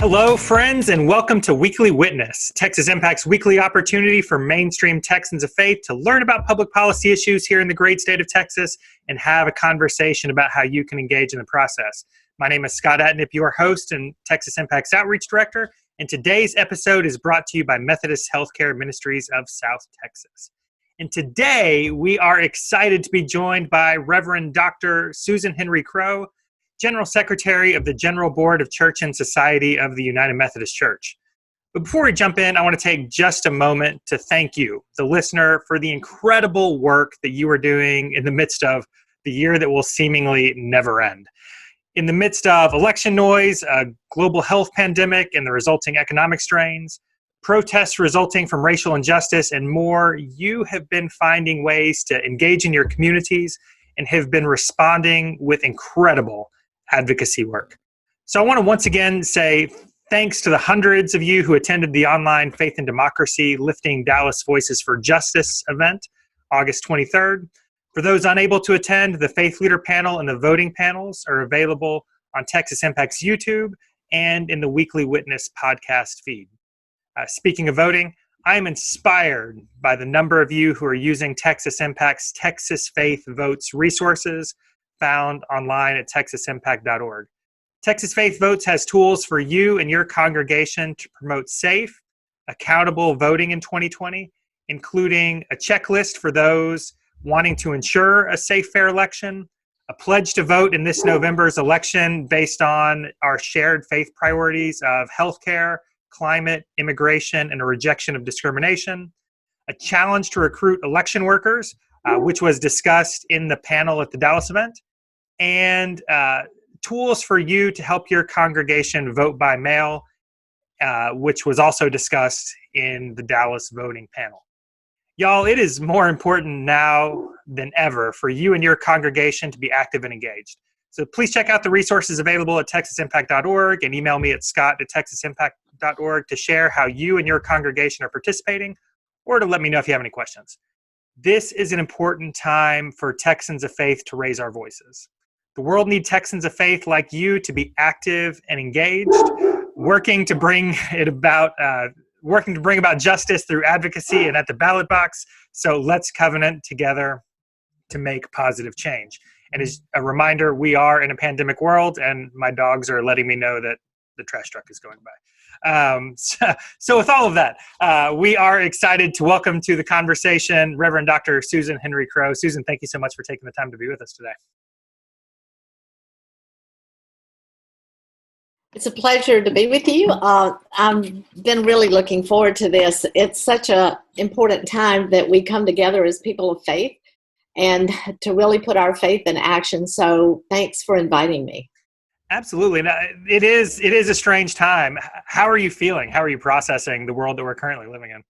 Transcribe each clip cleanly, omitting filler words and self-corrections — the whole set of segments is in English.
Hello, friends, and welcome to Weekly Witness, Texas Impact's weekly opportunity for mainstream Texans of faith to learn about public policy issues here in the great state of Texas and have a conversation about how you can engage in the process. My name is Scott Atnip, your host and Texas Impact's Outreach Director, and today's episode is brought to you by Methodist Healthcare Ministries of South Texas. And today, we are excited to be joined by Reverend Dr. Susan Henry Crowe, General Secretary of the General Board of Church and Society of the United Methodist Church. But before we jump in, I want to take just a moment to thank you, the listener, for the incredible work that you are doing in the midst of the year that will seemingly never end. In the midst of election noise, a global health pandemic and the resulting economic strains, protests resulting from racial injustice, and more, you have been finding ways to engage in your communities and have been responding with incredible advocacy work. So I want to once again say thanks to the hundreds of you who attended the online Faith and Democracy Lifting Dallas Voices for Justice event, August 23rd. For those unable to attend, the Faith Leader Panel and the voting panels are available on Texas Impact's YouTube and in the Weekly Witness podcast feed. Speaking of voting, I am inspired by the number of you who are using Texas Impact's Texas Faith Votes resources found online at texasimpact.org. Texas Faith Votes has tools for you and your congregation to promote safe, accountable voting in 2020, including a checklist for those wanting to ensure a safe, fair election, a pledge to vote in this November's election based on our shared faith priorities of healthcare, climate, immigration, and a rejection of discrimination, a challenge to recruit election workers, which was discussed in the panel at the Dallas event, and tools for you to help your congregation vote by mail, which was also discussed in the Dallas voting panel. Y'all, it is more important now than ever for you and your congregation to be active and engaged. So please check out the resources available at texasimpact.org and email me at scott@texasimpact.org to share how you and your congregation are participating or to let me know if you have any questions. This is an important time for Texans of faith to raise our voices. The world needs Texans of faith like you to be active and engaged, working to bring about justice through advocacy and at the ballot box. So let's covenant together to make positive change. And as a reminder, we are in a pandemic world, and my dogs are letting me know that the trash truck is going by. So with all of that, we are excited to welcome to the conversation Reverend Dr. Susan Henry Crowe. Susan, thank you so much for taking the time to be with us today. It's a pleasure to be with you. I've been really looking forward to this. It's such an important time that we come together as people of faith and to really put our faith in action. So thanks for inviting me. Absolutely. Now, it is a strange time. How are you feeling? How are you processing the world that we're currently living in?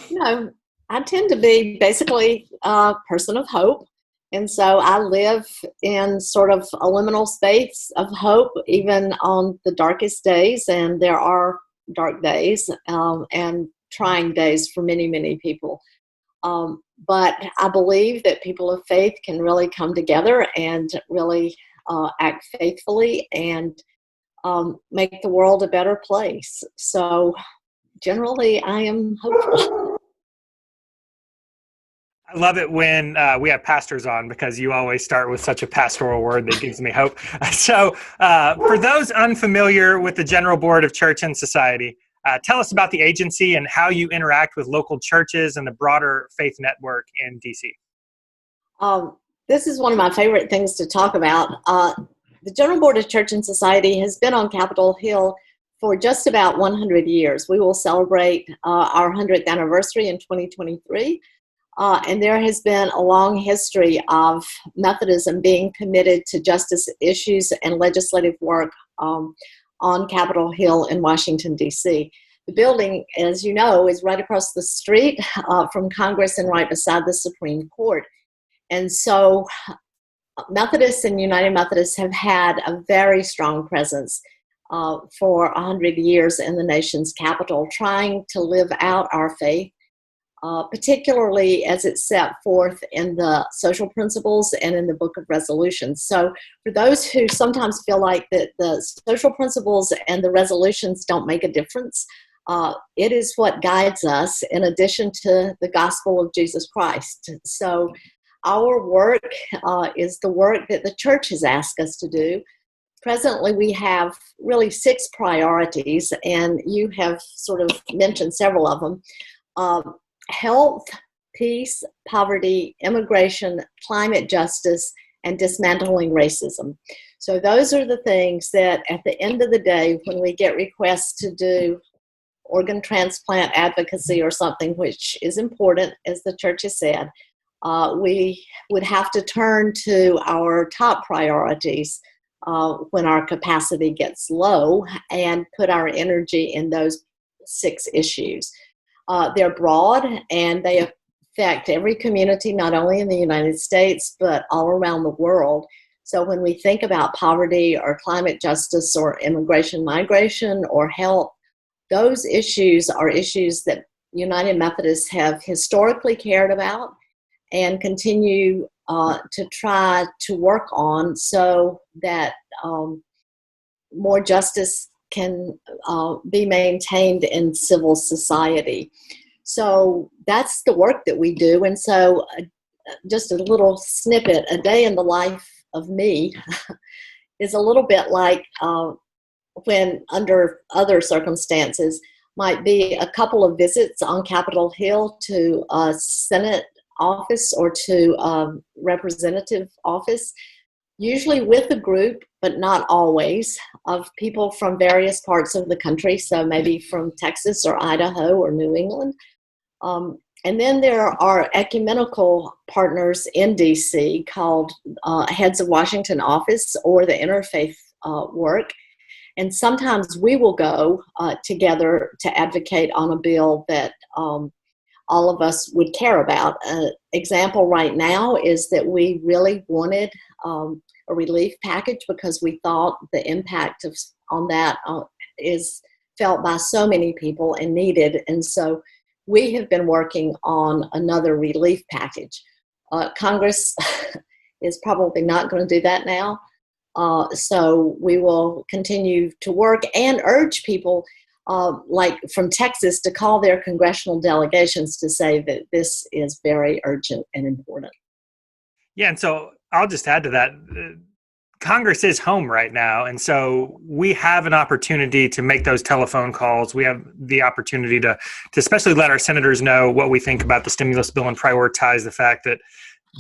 You know, I tend to be basically a person of hope. And so I live in sort of a liminal space of hope, even on the darkest days. And there are dark days and trying days for many, many people. But I believe that people of faith can really come together and really act faithfully and make the world a better place. So generally, I am hopeful. I love it when we have pastors on because you always start with such a pastoral word that gives me hope. So for those unfamiliar with the General Board of Church and Society, tell us about the agency and how you interact with local churches and the broader faith network in D.C. This is one of my favorite things to talk about. The General Board of Church and Society has been on Capitol Hill for just about 100 years. We will celebrate our 100th anniversary in 2023. And there has been a long history of Methodism being committed to justice issues and legislative work on Capitol Hill in Washington, D.C. The building, as you know, is right across the street from Congress and right beside the Supreme Court. And so Methodists and United Methodists have had a very strong presence for 100 years in the nation's capital, trying to live out our faith particularly as it's set forth in the social principles and in the Book of Resolutions. So for those who sometimes feel like that the social principles and the resolutions don't make a difference, it is what guides us in addition to the gospel of Jesus Christ. So our work is the work that the church has asked us to do. Presently, we have really 6 priorities, and you have sort of mentioned several of them. Health, peace, poverty, immigration, climate justice, and dismantling racism. So those are the things that at the end of the day, when we get requests to do organ transplant advocacy or something, which is important, as the church has said, we would have to turn to our top priorities when our capacity gets low and put our energy in those 6 issues. They're broad, and they affect every community, not only in the United States, but all around the world. So when we think about poverty or climate justice or immigration, migration, or health, those issues are issues that United Methodists have historically cared about and continue to try to work on so that more justice can be maintained in civil society. So that's the work that we do. And so just a little snippet, a day in the life of me is a little bit like when under other circumstances might be a couple of visits on Capitol Hill to a Senate office or to a representative office, usually with a group, but not always, of people from various parts of the country, so maybe from Texas or Idaho or New England. And then there are ecumenical partners in D.C. called Heads of Washington Office or the Interfaith Work. And sometimes we will go together to advocate on a bill that all of us would care about. An example right now is that we really wanted a relief package because we thought the impact on that is felt by so many people and needed. And so we have been working on another relief package. Congress is probably not going to do that now. So we will continue to work and urge people like from Texas to call their congressional delegations to say that this is very urgent and important. Yeah, and so I'll just add to that. Congress is home right now, and so we have an opportunity to make those telephone calls. We have the opportunity to especially let our senators know what we think about the stimulus bill and prioritize the fact that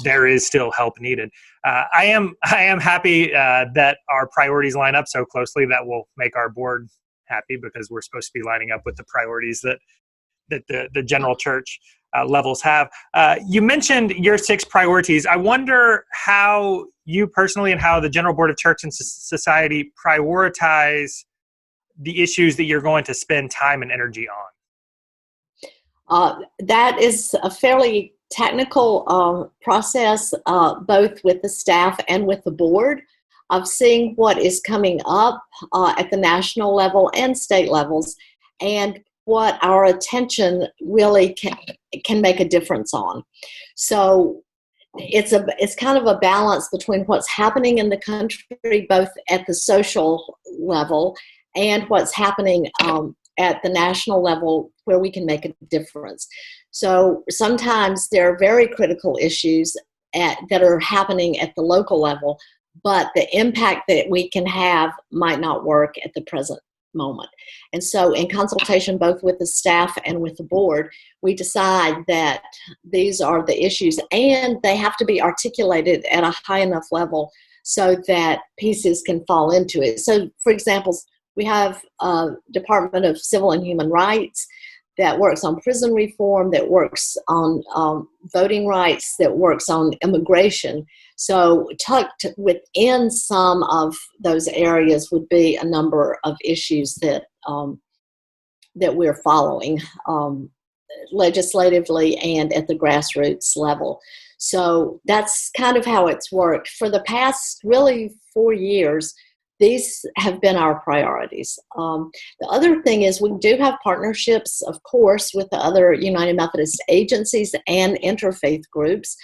there is still help needed. I am happy that our priorities line up so closely. That will make our board happy because we're supposed to be lining up with the priorities that the general church levels have. You mentioned your 6 priorities. I wonder how you personally and how the General Board of Church and Society prioritize the issues that you're going to spend time and energy on. That is a fairly technical process, both with the staff and with the board, of seeing what is coming up at the national level and state levels, and what our attention really can make a difference on. So it's kind of a balance between what's happening in the country, both at the social level and what's happening at the national level where we can make a difference. So sometimes there are very critical issues that are happening at the local level, but the impact that we can have might not work at the present moment. And so in consultation both with the staff and with the board, we decide that these are the issues and they have to be articulated at a high enough level so that pieces can fall into it. So for example, we have a Department of Civil and Human Rights that works on prison reform, that works on voting rights, that works on immigration. So tucked within some of those areas would be a number of issues that we're following legislatively and at the grassroots level. So that's kind of how it's worked. For the past really 4 years, these have been our priorities. The other thing is we do have partnerships, of course, with the other United Methodist agencies and interfaith groups,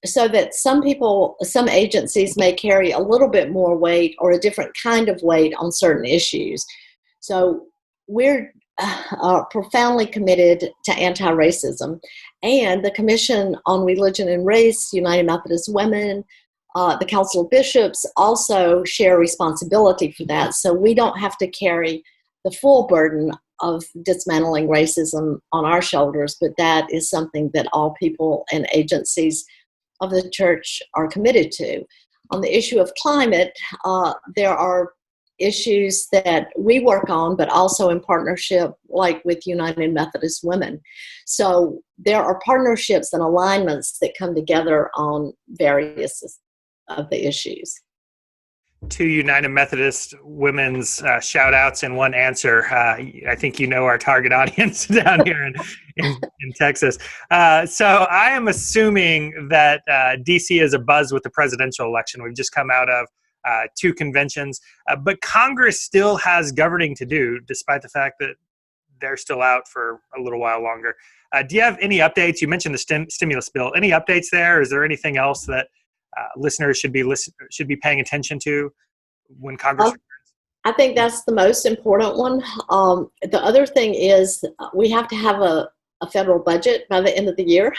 so that some agencies may carry a little bit more weight or a different kind of weight on certain issues. So we're profoundly committed to anti-racism, and the Commission on Religion and Race, United Methodist Women, the Council of Bishops also share responsibility for that. So we don't have to carry the full burden of dismantling racism on our shoulders, but that is something that all people and agencies of the church are committed to. On the issue of climate, there are issues that we work on, but also in partnership, like with United Methodist Women. So there are partnerships and alignments that come together on various of the issues. Two United Methodist Women's shout outs in one answer. I think you know our target audience down here in Texas. So I am assuming that DC is abuzz with the presidential election. We've just come out of two conventions, but Congress still has governing to do, despite the fact that they're still out for a little while longer. Do you have any updates? You mentioned the stimulus bill. Any updates there? Is there anything else that listeners should be paying attention to when Congress returns? I think that's the most important one. The other thing is we have to have a federal budget by the end of the year.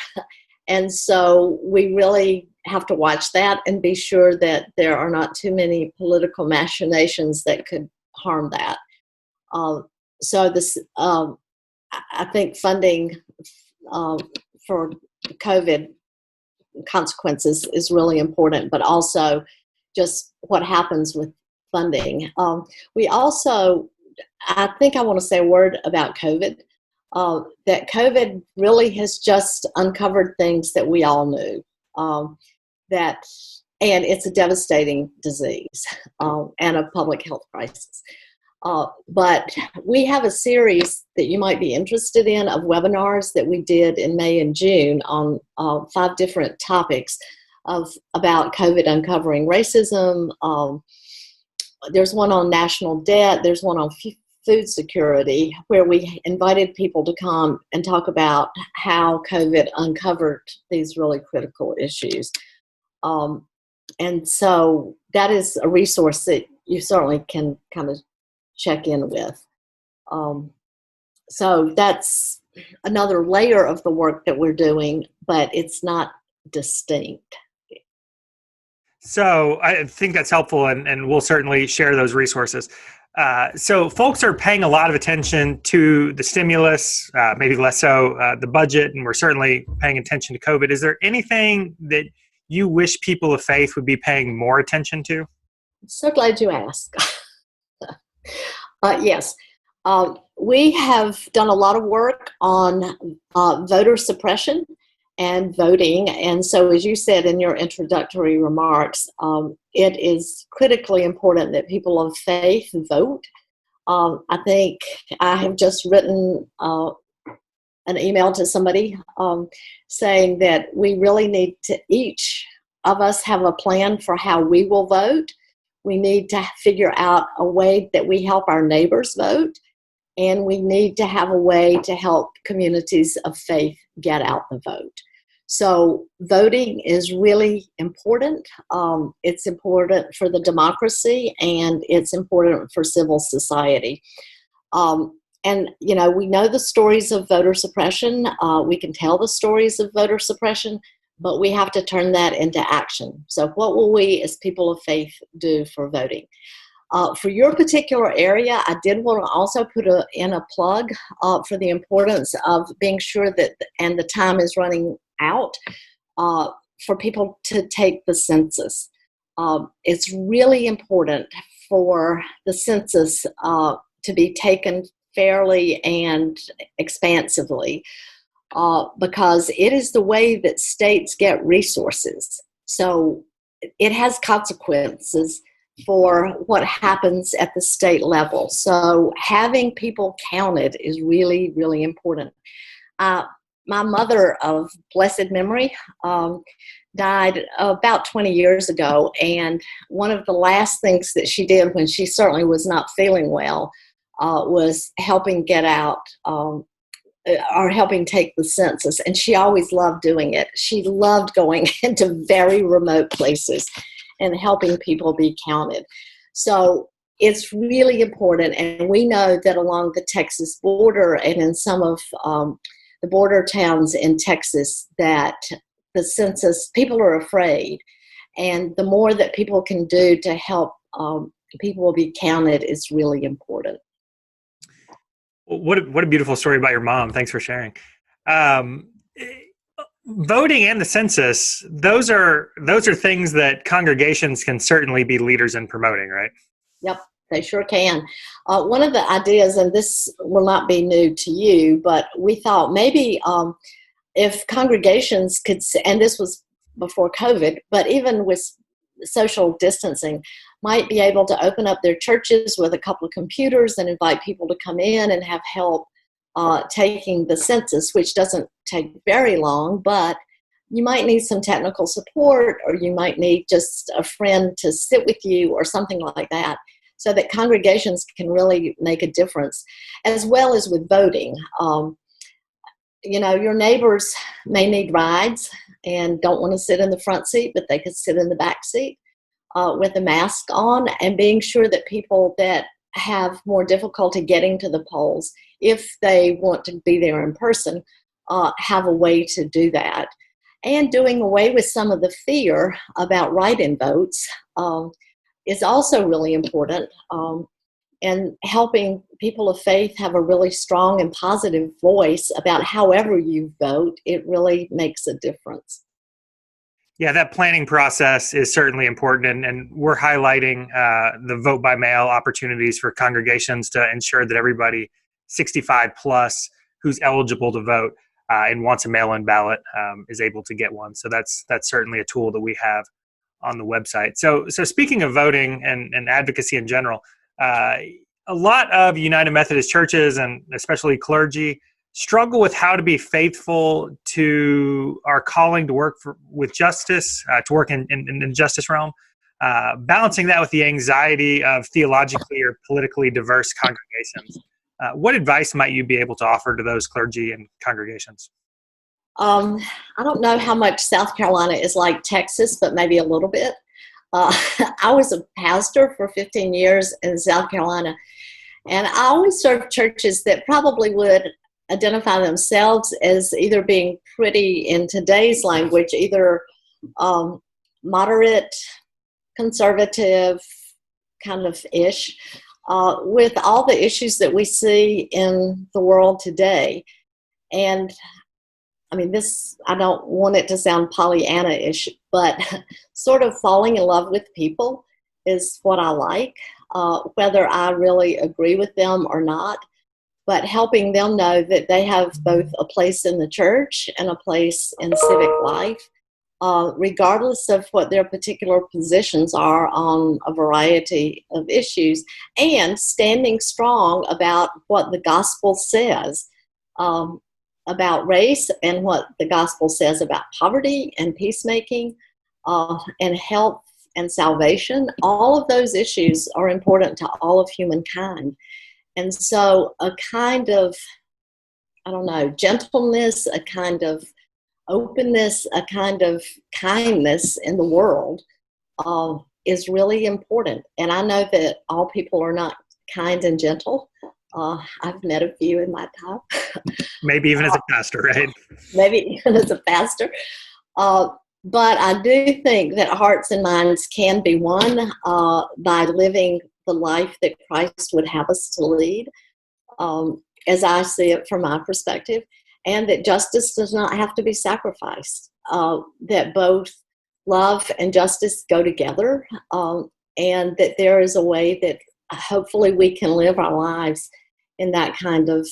And so we really have to watch that and be sure that there are not too many political machinations that could harm that. So this, I think funding for COVID consequences is really important, but also just what happens with funding. We also, I think I want to say a word about COVID, that COVID really has just uncovered things that we all knew, and it's a devastating disease and a public health crisis. But we have a series that you might be interested in of webinars that we did in May and June on 5 different topics about COVID uncovering racism. There's one on national debt. There's one on food security, where we invited people to come and talk about how COVID uncovered these really critical issues. And so that is a resource that you certainly can kind of check in with. So that's another layer of the work that we're doing, but it's not distinct. So I think that's helpful, and we'll certainly share those resources. So folks are paying a lot of attention to the stimulus, maybe less so the budget, and we're certainly paying attention to COVID. Is there anything that you wish people of faith would be paying more attention to? I'm so glad you asked. Yes. We have done a lot of work on voter suppression and voting. And so, as you said in your introductory remarks, it is critically important that people of faith vote. I think I have just written an email to somebody saying that we really need to each of us have a plan for how we will vote. We need to figure out a way that we help our neighbors vote, and we need to have a way to help communities of faith get out the vote. So voting is really important. It's important for the democracy, and it's important for civil society. And, you know, we know the stories of voter suppression. We can tell the stories of voter suppression, but we have to turn that into action. So what will we as people of faith do for voting? For your particular area, I did want to also put in a plug for the importance of being sure that, and the time is running out, for people to take the census. It's really important for the census to be taken fairly and expansively, because it is the way that states get resources. So it has consequences for what happens at the state level. So having people counted is really, really important. my mother of blessed memory died about 20 years ago, and one of the last things that she did when she certainly was not feeling well was helping get out or helping take the census, and she always loved doing it. She loved going into very remote places and helping people be counted. So it's really important, and we know that along the Texas border and in some of the border towns in Texas that the census, people are afraid, and the more that people can do to help people be counted is really important. What a beautiful story about your mom. Thanks for sharing. Voting and the census, those are things that congregations can certainly be leaders in promoting, right? Yep, they sure can. One of the ideas, and this will not be new to you, but we thought maybe if congregations could, and this was before COVID, but even with social distancing, might be able to open up their churches with a couple of computers and invite people to come in and have help taking the census, which doesn't take very long, but you might need some technical support, or you might need just a friend to sit with you or something like that, so that congregations can really make a difference, as well as with voting. Your neighbors may need rides and don't want to sit in the front seat, but they could sit in the back seat with a mask on, and being sure that people that have more difficulty getting to the polls, if they want to be there in person, have a way to do that. And doing away with some of the fear about write-in votes is also really important. And helping people of faith have a really strong and positive voice about however you vote, it really makes a difference. Yeah, that planning process is certainly important, and we're highlighting the vote by mail opportunities for congregations to ensure that everybody 65 plus who's eligible to vote and wants a mail-in ballot is able to get one. So that's certainly a tool that we have on the website. So speaking of voting and advocacy in general, a lot of United Methodist churches, and especially clergy, struggle with how to be faithful to our calling to work with justice, to work in the justice realm, balancing that with the anxiety of theologically or politically diverse congregations. What advice might you be able to offer to those clergy and congregations? I don't know how much South Carolina is like Texas, but maybe a little bit. I was a pastor for 15 years in South Carolina, and I always served churches that probably would identify themselves as either being pretty, in today's language, either moderate, conservative, kind of ish, with all the issues that we see in the world today. And I mean, I don't want it to sound Pollyanna-ish, but sort of falling in love with people is what I like, whether I really agree with them or not, but helping them know that they have both a place in the church and a place in civic life, regardless of what their particular positions are on a variety of issues, and standing strong about what the gospel says about race, and what the gospel says about poverty and peacemaking and health and salvation. All of those issues are important to all of humankind. And so a kind of, gentleness, a kind of openness, a kind of kindness in the world is really important. And I know that all people are not kind and gentle. I've met a few in my time. Maybe even as a pastor, right? Maybe even as a pastor. But I do think that hearts and minds can be won by living the life that Christ would have us to lead, as I see it from my perspective, and that justice does not have to be sacrificed, that both love and justice go together, and that there is a way that hopefully we can live our lives in that kind of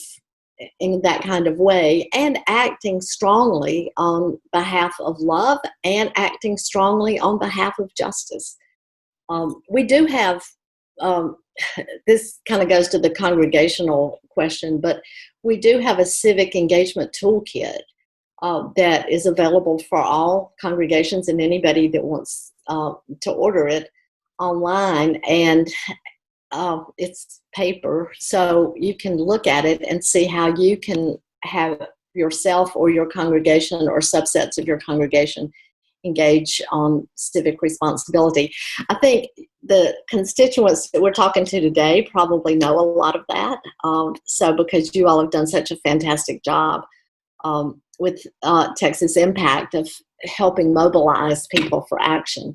way, and acting strongly on behalf of love and acting strongly on behalf of justice. We do have, this kind of goes to the congregational question, but we do have a civic engagement toolkit that is available for all congregations and anybody that wants to order it online. And it's paper, so you can look at it and see how you can have yourself or your congregation or subsets of your congregation engage on civic responsibility. I think the constituents that we're talking to today probably know a lot of that. So because you all have done such a fantastic job with Texas Impact of helping mobilize people for action.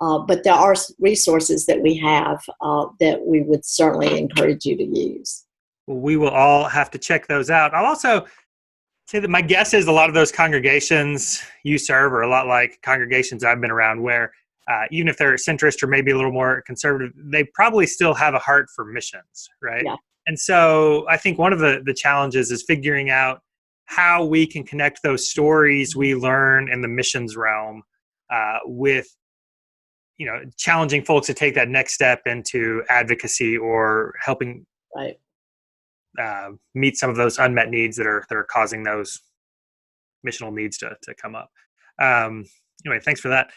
But there are resources that we have that we would certainly encourage you to use. Well, we will all have to check those out. I'll also say that my guess is a lot of those congregations you serve are a lot like congregations I've been around where even if they're centrist or maybe a little more conservative, they probably still have a heart for missions, right? Yeah. And so I think one of the challenges is figuring out how we can connect those stories we learn in the missions realm with, challenging folks to take that next step into advocacy or helping Right. Meet some of those unmet needs that are causing those missional needs to come up. Anyway, thanks for that.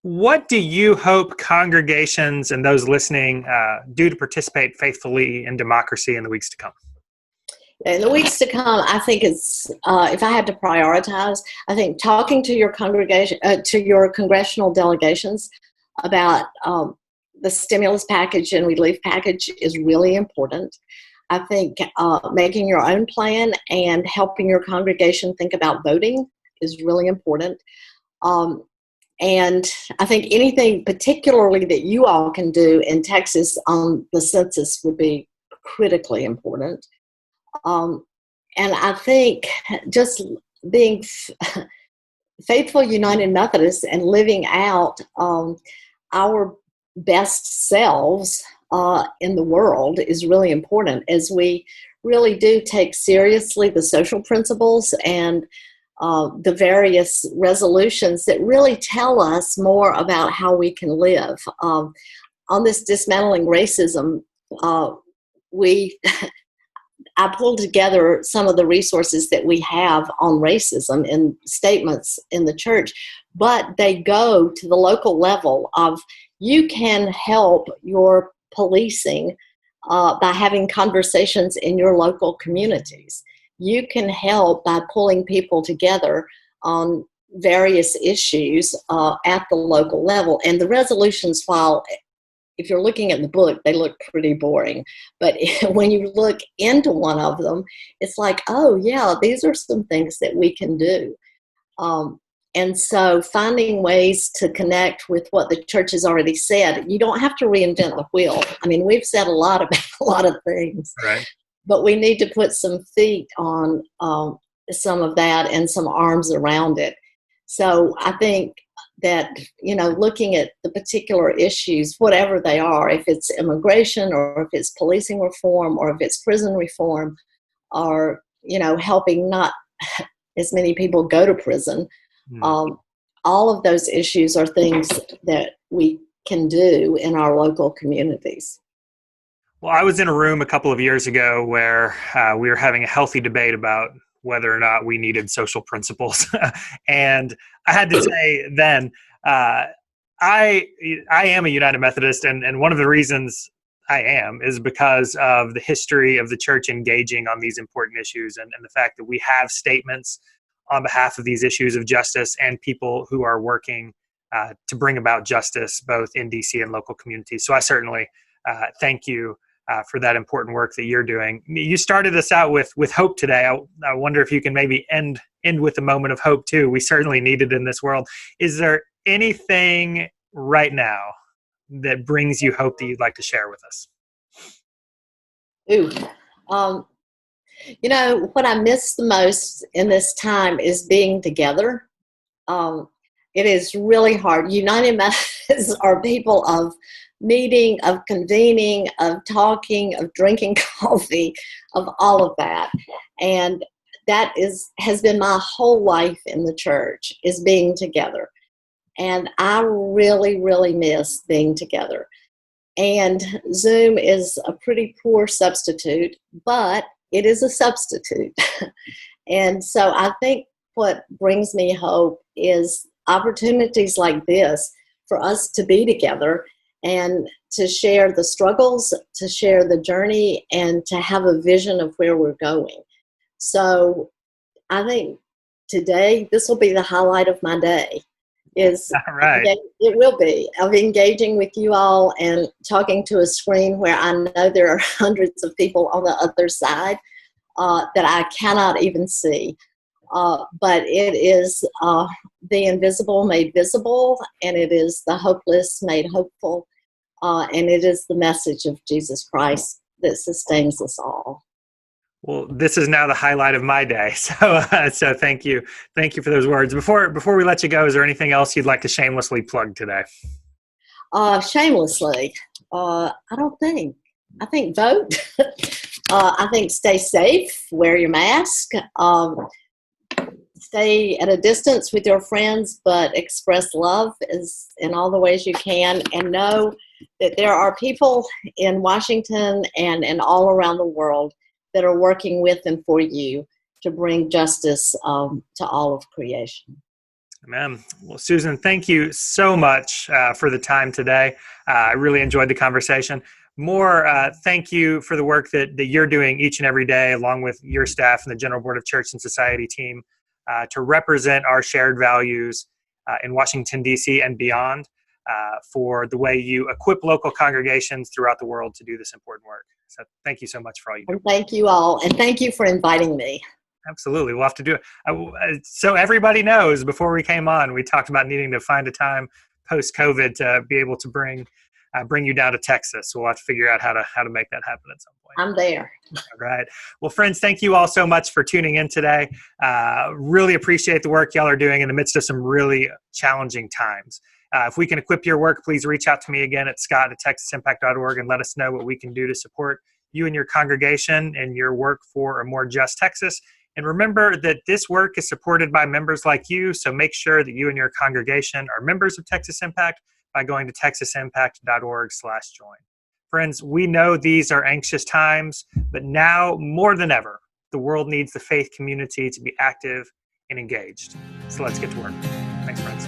What do you hope congregations and those listening do to participate faithfully in democracy in the weeks to come? In the weeks to come, I think it's, if I had to prioritize, I think talking to your congregation, to your congressional delegations about the stimulus package and relief package is really important. I think making your own plan and helping your congregation think about voting is really important. And I think anything particularly that you all can do in Texas on the census would be critically important. And I think just being faithful United Methodists and living out our best selves in the world is really important, as we really do take seriously the social principles and the various resolutions that really tell us more about how we can live. On this dismantling racism, I pulled together some of the resources that we have on racism in statements in the church, but they go to the local level of you can help your policing by having conversations in your local communities. You can help by pulling people together on various issues at the local level. And the resolutions, while if you're looking at the book, they look pretty boring. But when you look into one of them, it's like, oh, yeah, these are some things that we can do. And so finding ways to connect with what the church has already said, you don't have to reinvent the wheel. I mean, we've said a lot about a lot of things. Right. But we need to put some feet on some of that and some arms around it. So I think that, looking at the particular issues, whatever they are, if it's immigration or if it's policing reform or if it's prison reform or, helping not as many people go to prison, all of those issues are things that we can do in our local communities. Well, I was in a room a couple of years ago where we were having a healthy debate about whether or not we needed social principles. And I had to say then, I am a United Methodist, and one of the reasons I am is because of the history of the church engaging on these important issues and the fact that we have statements on behalf of these issues of justice and people who are working to bring about justice both in DC and local communities. So I certainly thank you for that important work that you're doing. You started us out with hope today. I wonder if you can maybe end with a moment of hope too. We certainly need it in this world. Is there anything right now that brings you hope that you'd like to share with us? What I miss the most in this time is being together. It is really hard. United Methodists are people of meeting, of convening, of talking, of drinking coffee, of all of that. And that has been my whole life in the church, is being together. And I really, really miss being together. And Zoom is a pretty poor substitute, but it is a substitute. And so I think what brings me hope is opportunities like this for us to be together and to share the struggles, to share the journey, and to have a vision of where we're going. So I think today, this will be the highlight of my day. All right. It will be, of engaging with you all and talking to a screen where I know there are hundreds of people on the other side that I cannot even see. But it is the invisible made visible, and it is the hopeless made hopeful, and it is the message of Jesus Christ that sustains us all. Well, this is now the highlight of my day. So thank you. Thank you for those words. Before we let you go, is there anything else you'd like to shamelessly plug today? Shamelessly, I don't think. I think vote. I think stay safe, wear your mask, stay at a distance with your friends, but express love in all the ways you can, and know that there are people in Washington and all around the world that are working with and for you to bring justice to all of creation. Amen. Well, Susan, thank you so much for the time today. I really enjoyed the conversation. Thank you for the work that you're doing each and every day, along with your staff and the General Board of Church and Society team, to represent our shared values in Washington, D.C. and beyond, for the way you equip local congregations throughout the world to do this important work. So thank you so much for all you do. And thank you all, and thank you for inviting me. Absolutely. We'll have to do it. So everybody knows, before we came on, we talked about needing to find a time post-COVID to be able to bring you down to Texas. So we'll have to figure out how to make that happen at some point. I'm there. All right. Well, friends, thank you all so much for tuning in today. Really appreciate the work y'all are doing in the midst of some really challenging times. If we can equip your work, please reach out to me again at scott@texasimpact.org and let us know what we can do to support you and your congregation and your work for a more just Texas. And remember that this work is supported by members like you, so make sure that you and your congregation are members of Texas Impact by going to texasimpact.org/join. Friends, we know these are anxious times, but now more than ever, the world needs the faith community to be active and engaged. So let's get to work. Thanks, friends.